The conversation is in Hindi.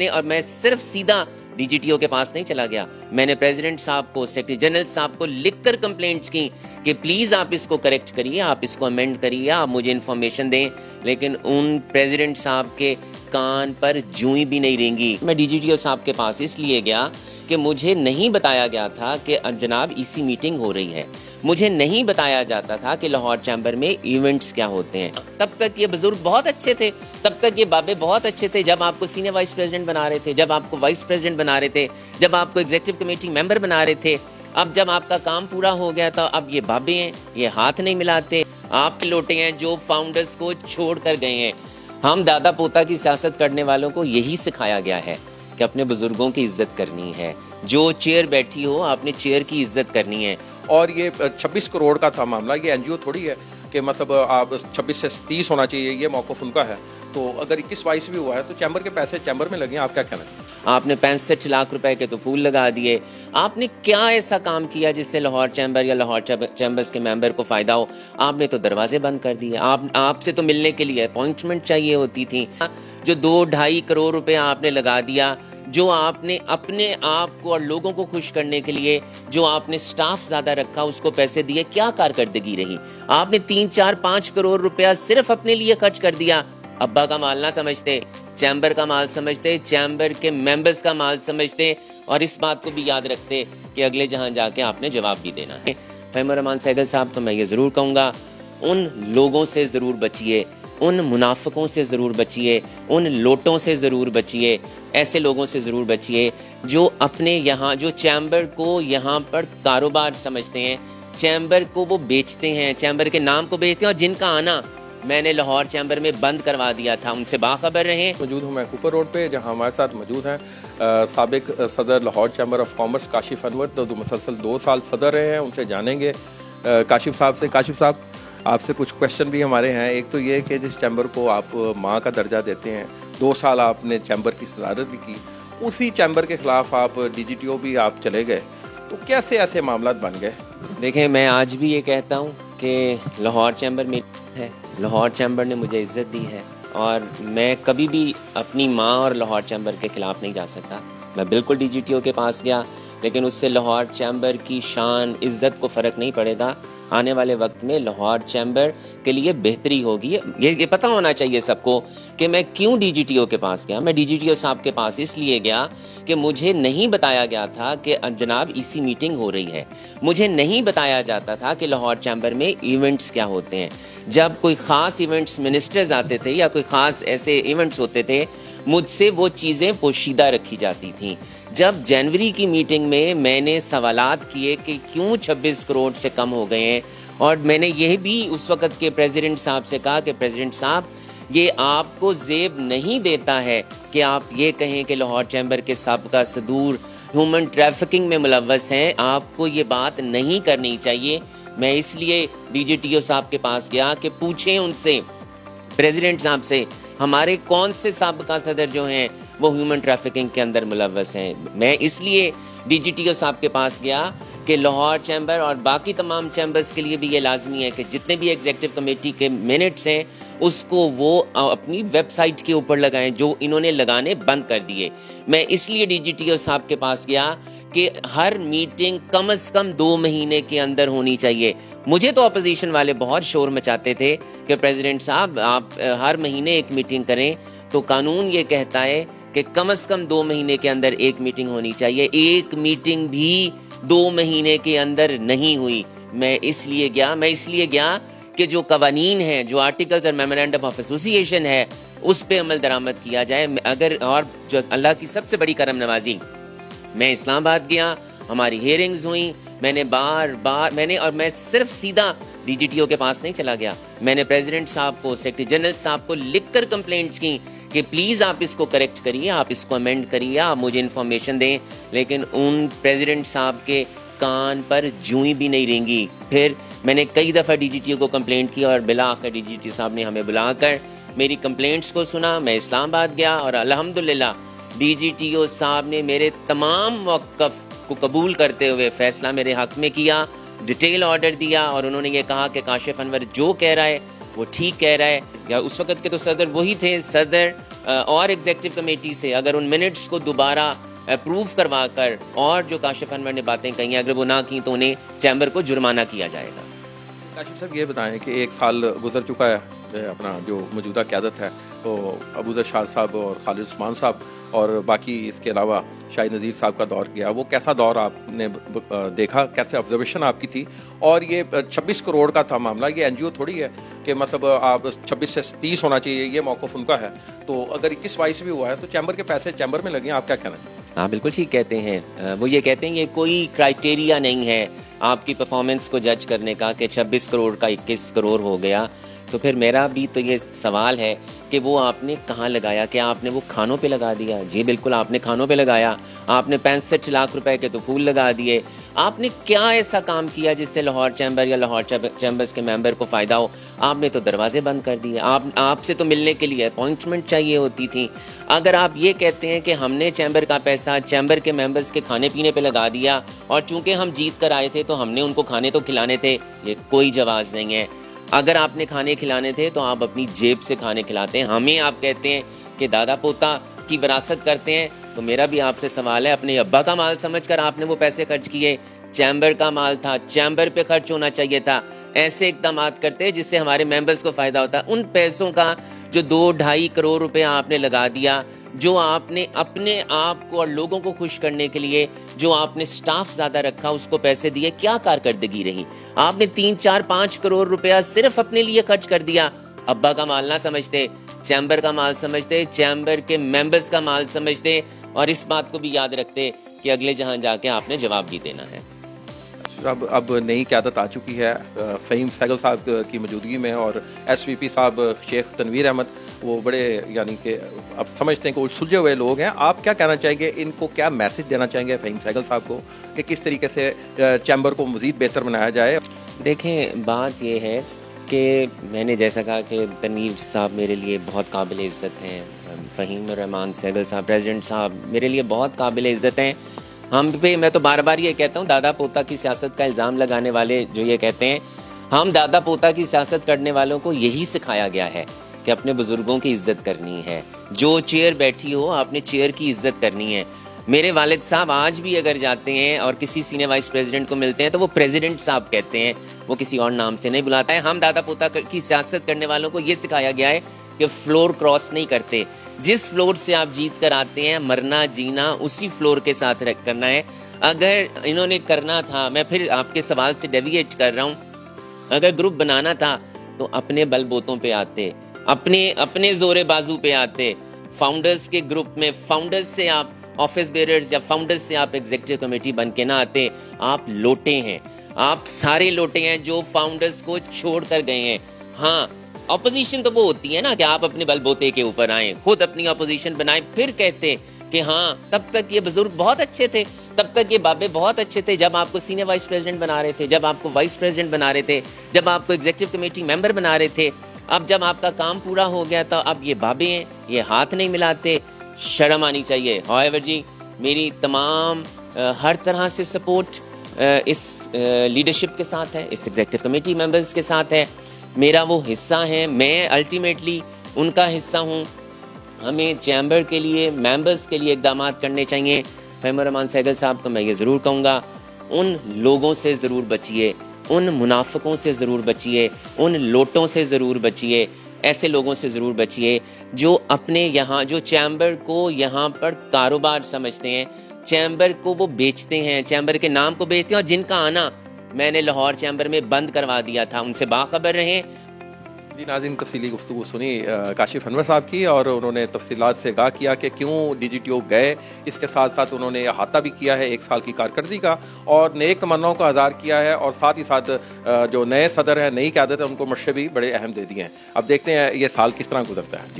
और मैं सिर्फ सीधा डीजीटीओ के पास नहीं चला गया, मैंने प्रेसिडेंट साहब को, सेक्रेटरी जनरल साहब को लिखकर कंप्लेंट्स की कि प्लीज आप इसको करेक्ट करिए, आप इसको अमेंड करिए, आप मुझे इन्फॉर्मेशन दें। लेकिन उन प्रेसिडेंट साहब के कान पर जूई भी नहीं रेंगी। मैं डीजीटीओ साहब के पास इसलिए गया कि मुझे नहीं बताया गया था कि जनाब ईसी मीटिंग हो रही है, मुझे नहीं बताया जाता था कि लाहौर चैम्बर में इवेंट्स क्या होते हैं। तब तक ये बुजुर्ग बहुत अच्छे थे, तब तक ये बाबे बहुत अच्छे थे, जब आपको सीनियर वाइस प्रेसिडेंट बना रहे थे, जब आपको वाइस प्रेसिडेंट बना रहे थे, जब आपको एग्जीक्यूटिव कमेटी मेंबर बना रहे थे। अब जब आपका काम पूरा हो गया था, अब ये बाबे हैं, ये हाथ नहीं मिलाते। आप लोटे हैं जो फाउंडर्स को छोड़ कर गए हैं। हम दादा पोता की सियासत करने वालों को यही सिखाया गया है कि अपने बुजुर्गों की इज्जत करनी है, जो चेयर बैठी हो आपने चेयर की इज्जत करनी है। और ये 26 करोड़ का था मामला, ये एनजीओ थोड़ी है कि मतलब आप 26 से 30 होना चाहिए, ये मौक़िफ़ उनका है। तो अगर 21-22 भी हुआ है तो चैम्बर के पैसे चैम्बर में लगे, आप क्या कहना है? आपने 65 लाख रुपए के तो फूल लगा दिए। आपने क्या ऐसा काम किया जिससे लाहौर चैम्बर या लाहौर चैम्बर्स के मेंबर को फ़ायदा हो? आपने तो दरवाजे बंद कर दिए। आपसे तो मिलने के लिए अपॉइंटमेंट चाहिए होती थी। जो 2-2.5 करोड़ रुपए आपने लगा दिया, जो आपने अपने आप को और लोगों को खुश करने के लिए जो आपने स्टाफ ज़्यादा रखा उसको पैसे दिए, क्या कारकर्दगी रही? आपने 3-4-5 करोड़ रुपया सिर्फ अपने लिए खर्च कर दिया। अब्बा का माल ना समझते, चैम्बर का माल समझते, चैम्बर के मेंबर्स का माल समझते, और इस बात को भी याद रखते कि अगले जहां जाके आपने जवाब भी देना है। फ़हीम रहमान सहगल साहब को मैं ये ज़रूर कहूँगा, उन लोगों से ज़रूर बचिए, उन मुनाफिकों से ज़रूर बचिए, उन लोटों से ज़रूर बचिए, ऐसे लोगों से ज़रूर बचिए जो अपने यहाँ, जो चैम्बर को यहाँ पर कारोबार समझते हैं, चैम्बर को वो बेचते हैं, चैम्बर के नाम को बेचते हैं, और जिनका आना मैंने लाहौर चैम्बर में बंद करवा दिया था, उनसे बाखबर रहें। मौजूद हूँ मैं कूपर रोड पे, जहाँ हमारे साथ मौजूद हैं साबिक सदर Lahore chamber of commerce Kashif Anwar, तो मुसलसल 2 साल सदर रहे हैं। उनसे जानेंगे काशिफ साहब से। काशिफ साहब, आपसे कुछ क्वेश्चन भी हमारे हैं। एक तो ये कि जिस चैम्बर को आप माँ का दर्जा देते हैं, 2 साल आपने चैम्बर की सदारत भी की, उसी चैम्बर के ख़िलाफ़ आप डीजीटीओ भी आप चले गए, तो कैसे ऐसे मामला बन गए? देखें, मैं आज भी ये कहता हूँ कि लाहौर चैम्बर में है, लाहौर चैम्बर ने मुझे इज़्ज़त दी है, और मैं कभी भी अपनी माँ और लाहौर चैम्बर के ख़िलाफ़ नहीं जा सकता। मैं बिल्कुल डीजीटीओ के पास गया, लेकिन उससे लाहौर चैम्बर की शान, इज़्ज़त को फ़र्क नहीं पड़ेगा। आने वाले वक्त में लाहौर चैम्बर के लिए बेहतरी होगी। ये पता होना चाहिए सबको कि मैं क्यों डीजीटीओ के पास गया। मैं डीजीटीओ साहब के पास इसलिए गया कि मुझे नहीं बताया गया था कि जनाब ईसी मीटिंग हो रही है, मुझे नहीं बताया जाता था कि लाहौर चैम्बर में इवेंट्स क्या होते हैं। जब कोई ख़ास इवेंट्स मिनिस्टर्स आते थे या कोई ख़ास ऐसे इवेंट्स होते थे, मुझसे वो चीज़ें पोशीदा रखी जाती थीं। जब जनवरी की मीटिंग में मैंने सवालात किए कि क्यों 26 करोड़ से कम हो गए हैं, और मैंने यह भी उस वक़्त के प्रेसिडेंट साहब से कहा कि प्रेसिडेंट साहब, ये आपको ज़ेब नहीं देता है कि आप ये कहें कि लाहौर चैम्बर के साबिक़ा सदूर ह्यूमन ट्रैफिकिंग में मुलव्वस हैं, आपको ये बात नहीं करनी चाहिए। मैं इसलिए डीजीटीओ साहब के पास गया कि पूछें उनसे, प्रेसिडेंट साहब से, हमारे कौन से साबिक़ा सदर जो हैं वो ह्यूमन ट्रैफिकिंग के अंदर मुलव्वस हैं। मैं इसलिए डीजीटीओ साहब के पास गया कि लाहौर चैम्बर और बाकी तमाम चैम्बर्स के लिए भी ये लाजमी है कि जितने भी एग्जीक्यूटिव कमेटी के मिनट्स हैं उसको वो अपनी वेबसाइट के ऊपर लगाएं, जो इन्होंने लगाने बंद कर दिए। मैं इसलिए डीजीटीओ साहब के पास गया कि हर मीटिंग कम से कम 2 महीने के अंदर होनी चाहिए। मुझे तो अपोजिशन वाले बहुत शोर मचाते थे कि प्रेसिडेंट साहब आप हर महीने एक मीटिंग करें, तो कानून ये कहता है कि कम से कम 2 महीने के अंदर एक मीटिंग होनी चाहिए। एक मीटिंग भी 2 महीने के अंदर नहीं हुई। मैं इसलिए गया कि जो कवानीन हैं, जो आर्टिकल्स और मेमोरेंडम ऑफ एसोसिएशन है, उस पे अमल दरामद किया जाए। अगर और जो अल्लाह की सबसे बड़ी करम नवाजी, मैं इस्लामाबाद गया, हमारी हियरिंग्स हुई, मैंने मैं सिर्फ सीधा डीजीटीओ के पास नहीं चला गया, मैंने प्रेसिडेंट साहब को, सेक्रेटरी जनरल साहब को लिखकर कंप्लेंट्स की कि प्लीज़ आप इसको करेक्ट करिए, आप इसको अमेंड करिए, आप मुझे इन्फॉर्मेशन दें। लेकिन उन प्रेसिडेंट साहब के कान पर जूई भी नहीं रेंगी। फिर मैंने कई दफ़ा डीजीटीओ को कंप्लेंट किया, और बिला आखिर डीजीटीओ साहब ने हमें बुलाकर मेरी कंप्लेंट्स को सुना। मैं इस्लामाबाद गया, और अल्हम्दुलिल्लाह डीजीटीओ साहब ने मेरे तमाम मौक़िफ़ को कबूल करते हुए फ़ैसला मेरे हक़ में किया, डिटेल ऑर्डर दिया, और उन्होंने ये कहा कि काशिफ अनवर जो कह रहा है वो ठीक कह रहा है। या उस वक़्त के तो सदर वही थे, सदर और एग्जीक्यूटिव कमेटी से अगर उन मिनट्स को दोबारा अप्रूव करवा कर और जो काशिफ अनवर ने बातें कही हैं अगर वो ना की तो उन्हें चैम्बर को जुर्माना किया जाएगा। काशिफ साहब ये बताएं कि एक साल गुजर चुका है, अपना जो मौजूदा क़यादत है वो अबूज़र शाह साहब और खालिद उस्मान साहब और बाकी इसके अलावा शाहिद नज़ीर साहब का दौर गया, वो कैसा दौर आपने देखा, कैसे ऑब्जर्वेशन आपकी थी? और ये 26 करोड़ का था मामला, ये एनजीओ थोड़ी है कि मतलब आप 26 से 30 होना चाहिए, ये मौक़िफ़ उनका है। तो अगर 21-22 भी हुआ है तो चैम्बर के पैसे चैम्बर में लगे, आप क्या कहना चाहिए? हाँ बिल्कुल ठीक कहते हैं। वो ये कहते हैं ये कोई क्राइटेरिया नहीं है आपकी परफॉर्मेंस को जज करने का कि 26 करोड़ का 21 करोड़ हो गया। तो फिर मेरा भी तो ये सवाल है कि वो आपने कहाँ लगाया? क्या आपने वो खानों पे लगा दिया? जी बिल्कुल आपने खानों पे लगाया। आपने 65 लाख रुपए के तो फूल लगा दिए। आपने क्या ऐसा काम किया जिससे लाहौर चैम्बर या लाहौर चैम्बर्स के मेंबर को फ़ायदा हो? आपने तो दरवाजे बंद कर दिए। आपसे तो मिलने के लिए अपॉइंटमेंट चाहिए होती थी। अगर आप ये कहते हैं कि हमने चैम्बर का पैसा चैम्बर के मेंबर्स के खाने पीने पे लगा दिया और चूंकि हम जीत कर आए थे तो हमने उनको खाने तो खिलाने थे, ये कोई जवाज़ नहीं है। अगर आपने खाने खिलाने थे तो आप अपनी जेब से खाने खिलाते हैं। हमें आप कहते हैं कि दादा पोता की विरासत करते हैं, तो मेरा भी आपसे सवाल है, अपने अब्बा का माल समझकर आपने वो पैसे खर्च किए? चैम्बर का माल था, चैम्बर पे खर्च होना चाहिए था। ऐसे इक़दाम करते जिससे हमारे मेंबर्स को फ़ायदा होता। उन पैसों का जो 2-2.5 करोड़ रुपए आपने लगा दिया, जो आपने अपने आप को और लोगों को खुश करने के लिए जो आपने स्टाफ ज़्यादा रखा उसको पैसे दिए, क्या कारकर्दगी रही? आपने 3-4-5 करोड़ रुपया सिर्फ अपने लिए खर्च कर दिया। अब्बा का माल ना समझते, चैम्बर का माल समझते, चैम्बर के मेंबर्स का माल समझते और इस बात को भी याद रखते कि अगले जहां जाके आपने जवाब भी देना है। अब नई क़यादत आ चुकी है फ़हीम सहगल साहब की मौजूदगी में और SVP साहब शेख तनवीर अहमद, वो बड़े यानी कि अब समझते हैं कि सुलझे हुए लोग हैं। आप क्या कहना चाहेंगे, इनको क्या मैसेज देना चाहेंगे फ़हीम सहगल साहब को कि किस तरीके से चैम्बर को मज़ीद बेहतर बनाया जाए? देखें बात यह है कि मैंने जैसा कहा कि तनवीर साहब मेरे लिए बहुत काबिल इज़्ज़त हैं, फ़हीम रहमान सहगल साहब प्रेसिडेंट साहब मेरे लिए बहुत काबिल इज़्ज़त हैं। हम पे मैं तो बार बार ये कहता हूँ, दादा पोता की सियासत का इल्ज़ाम लगाने वाले जो ये कहते हैं, हम दादा पोता की सियासत करने वालों को यही सिखाया गया है कि अपने बुज़ुर्गों की इज़्ज़त करनी है। जो चेयर बैठी हो आपने चेयर की इज़्ज़त करनी है। मेरे वालिद साहब आज भी अगर जाते हैं और किसी सीनियर वाइस प्रेसिडेंट को मिलते हैं तो वो प्रेसिडेंट साहब कहते हैं, वो किसी और नाम से नहीं बुलाता है। हम दादा पोता की सियासत करने वालों को ये सिखाया गया है कि फ्लोर क्रॉस नहीं करते। जिस फ्लोर से आप जीत कर आते हैं, मरना जीना उसी फ्लोर के साथ करना है। अगर इन्होंने करना था, मैं फिर आपके सवाल से डेविएट कर रहा हूँ, अगर ग्रुप बनाना था तो अपने बलबूतों पे आते, अपने जोरे बाजू पे आते। फाउंडर्स के ग्रुप में फाउंडर्स से आप ऑफिस बेरर्स या फाउंडर्स से आप एग्जीक्यूटिव कमेटी बन के ना आते। आप लोटे हैं, आप सारे लोटे हैं जो फाउंडर्स को छोड़ कर गए हैं। हाँ, ऑपोजिशन तो वो होती है ना कि आप अपने बलबूते के ऊपर आए, खुद अपनी ऑपोजिशन बनाए, फिर कहते कि हाँ तब तक ये बुजुर्ग बहुत अच्छे थे, तब तक ये बाबे बहुत अच्छे थे, जब आपको सीनियर वाइस प्रेसिडेंट बना रहे थे, जब आपको वाइस प्रेसिडेंट बना रहे थे, जब आपको एग्जीक्यूटिव कमेटी मेंबर बना रहे थे। अब जब आपका काम पूरा हो गया तो अब ये बाबे हैं, ये हाथ नहीं मिलाते। शर्म आनी चाहिए। हाउएवर जी, मेरी तमाम हर तरह से सपोर्ट इस लीडरशिप के साथ है, इस एग्जीक्यूटिव कमेटी मेंबर्स के साथ है। मेरा वो हिस्सा है, मैं अल्टीमेटली उनका हिस्सा हूँ। हमें चैम्बर के लिए, मेंबर्स के लिए इक़दाम करने चाहिए। फ़हीम रहमान सहगल साहब को मैं ये ज़रूर कहूँगा, उन लोगों से ज़रूर बचिए, उन मुनाफिकों से ज़रूर बचिए, उन लोटों से ज़रूर बचिए, ऐसे लोगों से ज़रूर बचिए जो अपने यहाँ, जो चैम्बर को यहाँ पर कारोबार समझते हैं, चैम्बर को वो बेचते हैं, चैम्बर के नाम को बेचते हैं। और जिनका आना मैंने लाहौर चैम्बर में बंद करवा दिया था, उनसे बाखबर रहें। जी नाज़रीन, तफसीली गुफ्तगू सुनी काशिफ अनवर साहब की और उन्होंने तफसीलात से आगाह किया कि क्यों DGTO गए। इसके साथ साथ उन्होंने अहाता भी किया है 1 साल की कारकर्दगी का और नेक तमन्नाओं का इज़हार किया है और साथ ही साथ जो नए सदर हैं, नई क़यादत है, उनको मशवरे भी बड़े अहम दे दिए हैं। अब देखते हैं ये साल किस तरह गुजरता है। जी।